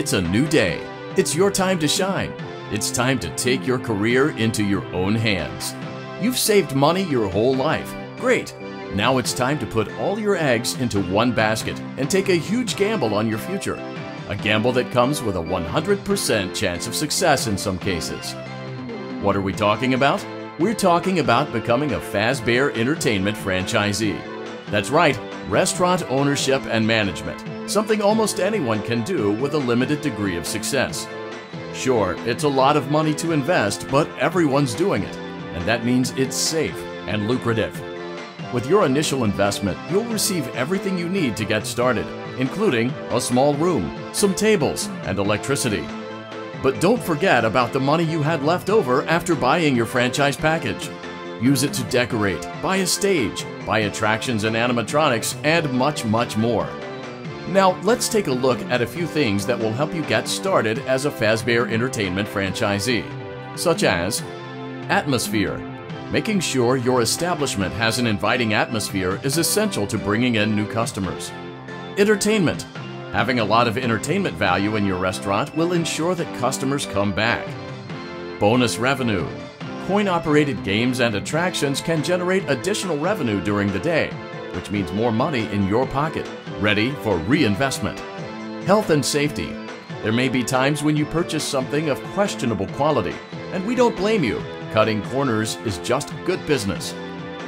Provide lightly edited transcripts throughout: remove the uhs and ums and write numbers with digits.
It's a new day. It's your time to shine. It's time to take your career into your own hands. You've saved money your whole life. Great. Now it's time to put all your eggs into one basket and take a huge gamble on your future. A gamble that comes with a 100% chance of success in some cases. What are we talking about? We're talking about becoming a Fazbear Entertainment franchisee. That's right, restaurant ownership and management, something almost anyone can do with a limited degree of success. Sure, it's a lot of money to invest, but everyone's doing it, and that means it's safe and lucrative. With your initial investment, you'll receive everything you need to get started, including a small room, some tables, and electricity. But don't forget about the money you had left over after buying your franchise package. Use it to decorate, buy a stage, buy attractions and animatronics, and much, much more. Now, let's take a look at a few things that will help you get started as a Fazbear Entertainment franchisee, such as atmosphere. Making sure your establishment has an inviting atmosphere is essential to bringing in new customers. Entertainment. Having a lot of entertainment value in your restaurant will ensure that customers come back. Bonus revenue. Coin-operated games and attractions can generate additional revenue during the day, which means more money in your pocket, ready for reinvestment. Health and safety. There may be times when you purchase something of questionable quality, and we don't blame you. Cutting corners is just good business.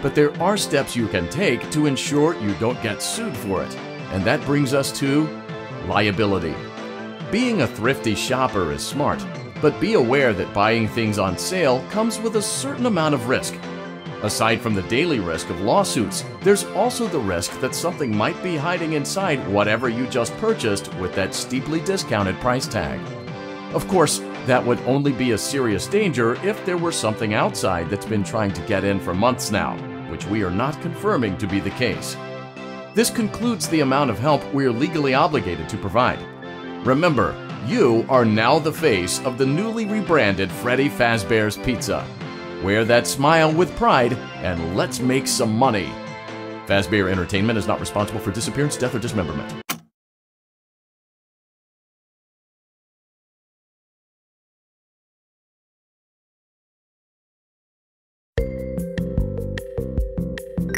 But there are steps you can take to ensure you don't get sued for it, and that brings us to liability. Being a thrifty shopper is smart, but be aware that buying things on sale comes with a certain amount of risk. Aside from the daily risk of lawsuits, there's also the risk that something might be hiding inside whatever you just purchased with that steeply discounted price tag. Of course, that would only be a serious danger if there were something outside that's been trying to get in for months now, which we are not confirming to be the case. This concludes the amount of help we're legally obligated to provide. Remember, you are now the face of the newly rebranded Freddy Fazbear's Pizza. Wear that smile with pride and let's make some money. Fazbear Entertainment is not responsible for disappearance, death, or dismemberment.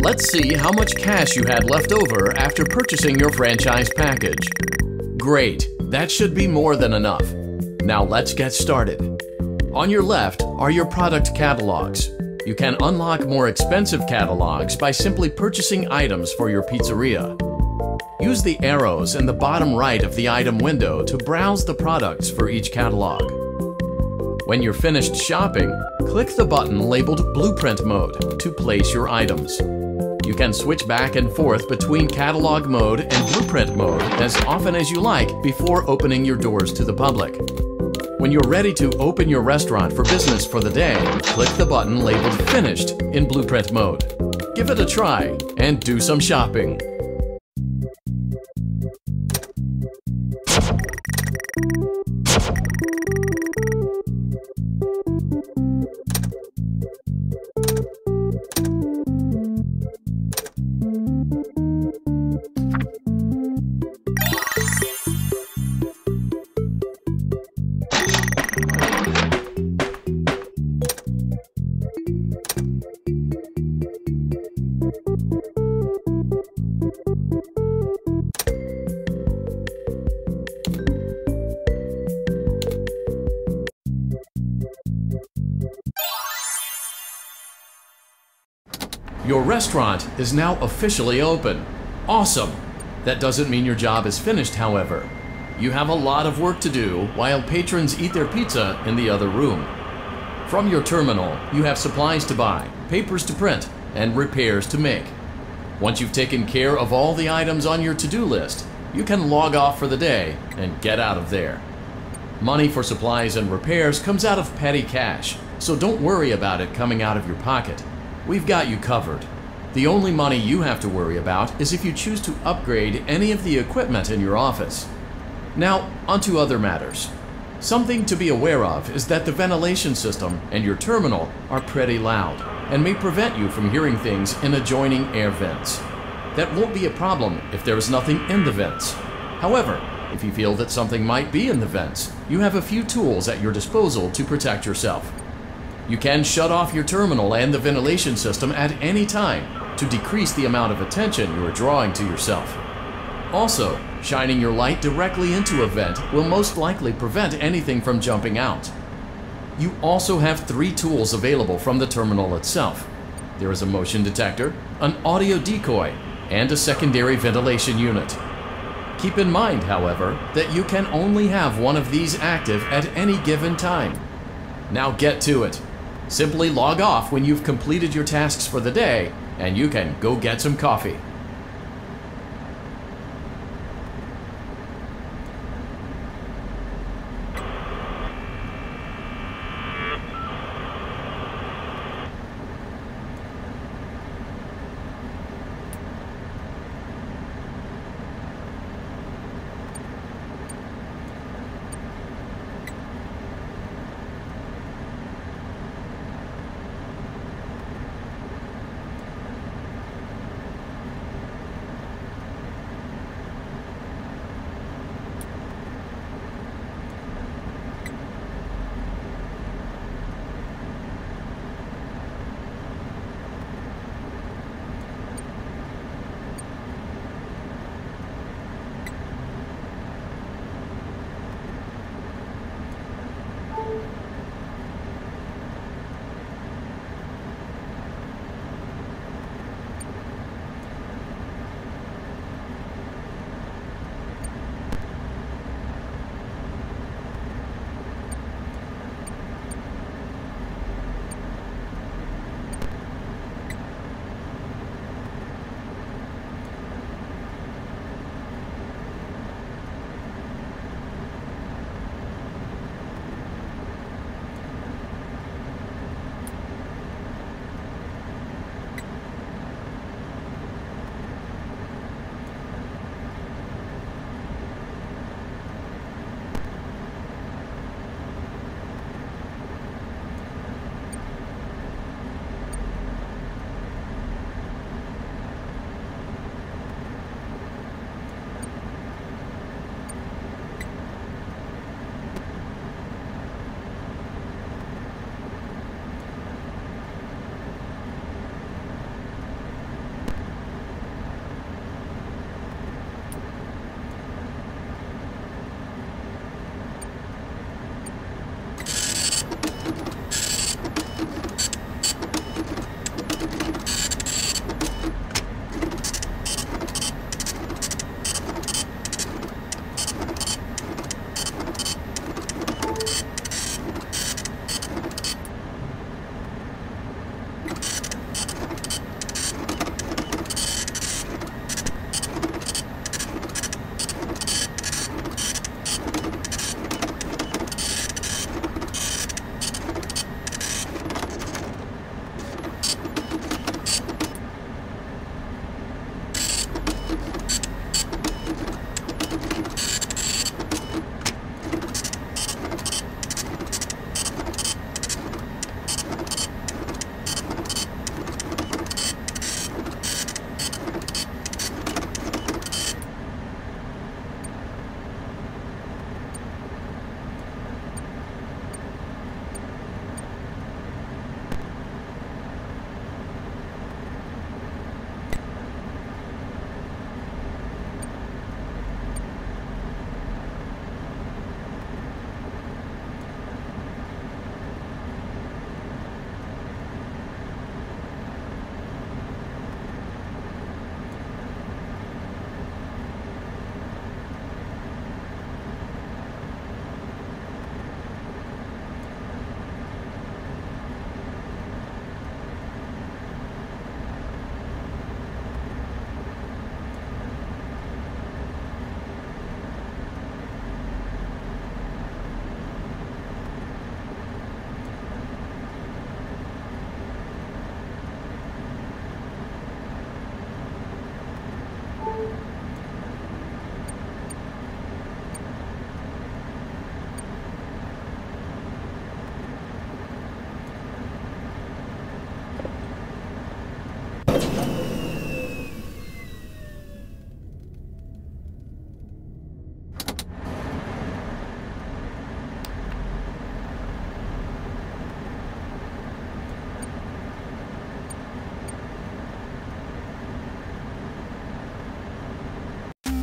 Let's see how much cash you had left over after purchasing your franchise package. Great, that should be more than enough. Now let's get started. On your left are your product catalogs. You can unlock more expensive catalogs by simply purchasing items for your pizzeria. Use the arrows in the bottom right of the item window to browse the products for each catalog. When you're finished shopping, click the button labeled Blueprint Mode to place your items. You can switch back and forth between Catalog Mode and Blueprint Mode as often as you like before opening your doors to the public. When you're ready to open your restaurant for business for the day, click the button labeled Finished in Blueprint Mode. Give it a try and do some shopping. Your restaurant is now officially open. Awesome! That doesn't mean your job is finished, however. You have a lot of work to do while patrons eat their pizza in the other room. From your terminal, you have supplies to buy, papers to print, and repairs to make. Once you've taken care of all the items on your to-do list, you can log off for the day and get out of there. Money for supplies and repairs comes out of petty cash, so don't worry about it coming out of your pocket. We've got you covered. The only money you have to worry about is if you choose to upgrade any of the equipment in your office. Now, onto other matters. Something to be aware of is that the ventilation system and your terminal are pretty loud and may prevent you from hearing things in adjoining air vents. That won't be a problem if there is nothing in the vents. However, If you feel that something might be in the vents, you have a few tools at your disposal to protect yourself. You can shut off your terminal and the ventilation system at any time to decrease the amount of attention you are drawing to yourself. Also, shining your light directly into a vent will most likely prevent anything from jumping out. You also have 3 tools available from the terminal itself. There is a motion detector, an audio decoy, and a secondary ventilation unit. Keep in mind, however, that you can only have one of these active at any given time. Now get to it. Simply log off when you've completed your tasks for the day, and you can go get some coffee.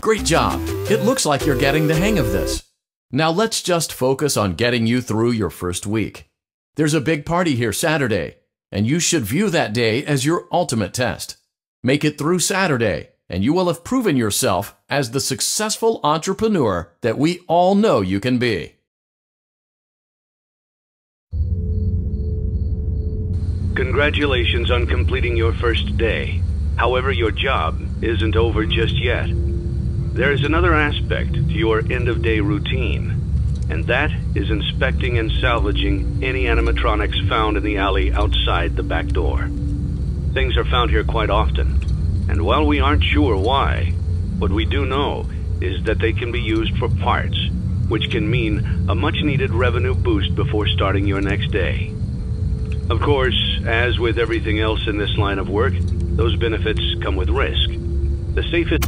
Great job! It looks like you're getting the hang of this. Now let's just focus on getting you through your first week. There's a big party here Saturday, and you should view that day as your ultimate test. Make it through Saturday, and you will have proven yourself as the successful entrepreneur that we all know you can be. Congratulations on completing your first day. However, your job isn't over just yet. There is another aspect to your end-of-day routine, and that is inspecting and salvaging any animatronics found in the alley outside the back door. Things are found here quite often, and while we aren't sure why, what we do know is that they can be used for parts, which can mean a much-needed revenue boost before starting your next day. Of course, as with everything else in this line of work, those benefits come with risk. The safest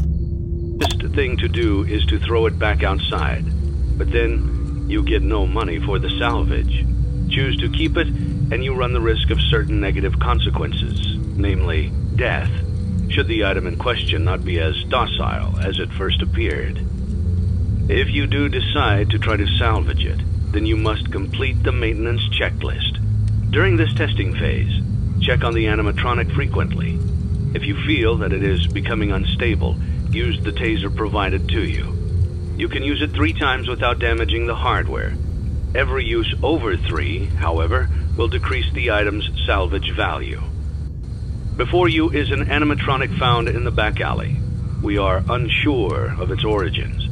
thing to do is to throw it back outside, but then you get no money for the salvage. Choose to keep it, and you run the risk of certain negative consequences, namely death, should the item in question not be as docile as it first appeared. If you do decide to try to salvage it, then you must complete the maintenance checklist. During this testing phase, check on the animatronic frequently. If you feel that it is becoming unstable, use the taser provided to you. You can use it 3 times without damaging the hardware. Every use over 3, however, will decrease the item's salvage value. Before you is an animatronic found in the back alley. We are unsure of its origins.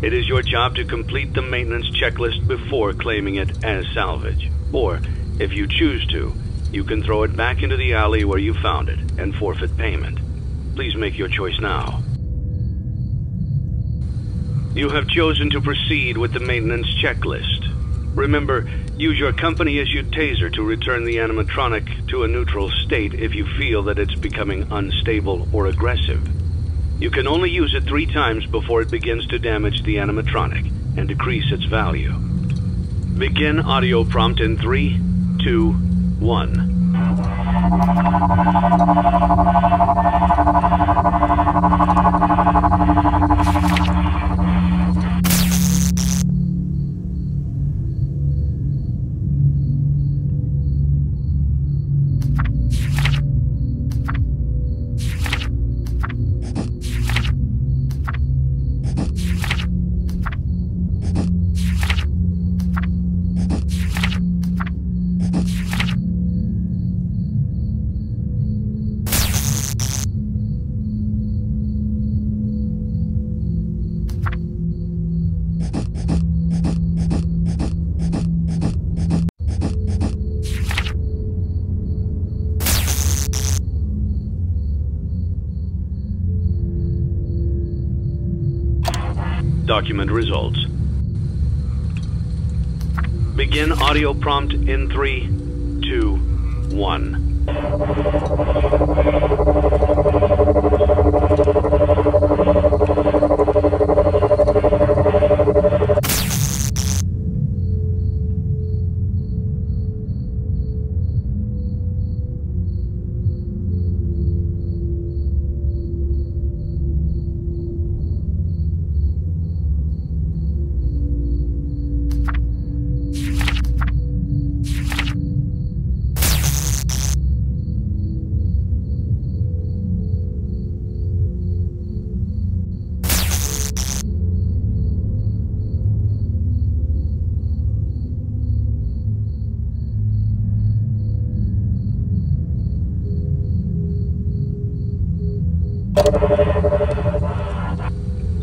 It is your job to complete the maintenance checklist before claiming it as salvage. Or, if you choose to, you can throw it back into the alley where you found it and forfeit payment. Please make your choice now. You have chosen to proceed with the maintenance checklist. Remember, use your company-issued taser to return the animatronic to a neutral state if you feel that it's becoming unstable or aggressive. You can only use it 3 times before it begins to damage the animatronic and decrease its value. Begin audio prompt in 3, 2, 1. Document results. Begin audio prompt in 3, 2, 1.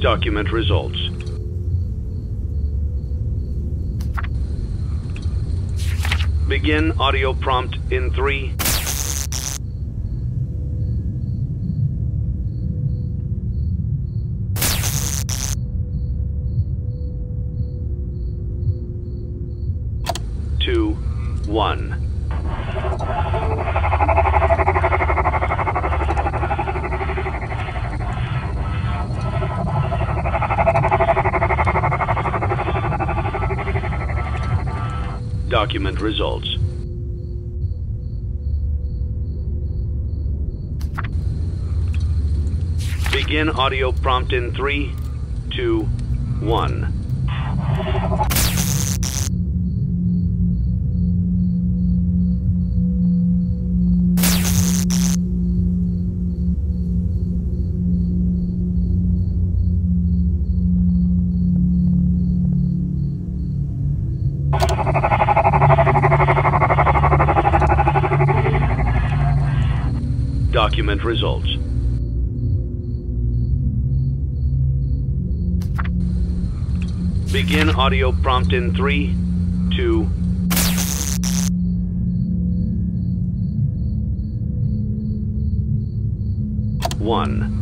Document results. Begin audio prompt in 3, 2, 1. Document results. Begin audio prompt in 3, 2, 1. Document results. Begin audio prompt in 3, 2, 1.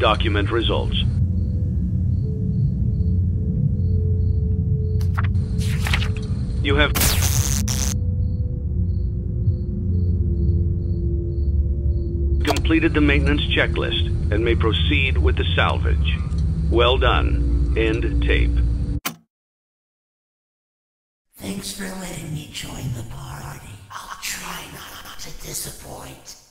Document results. You have completed the maintenance checklist and may proceed with the salvage. Well done. End tape. Thanks for letting me join the party. I'll try not to disappoint.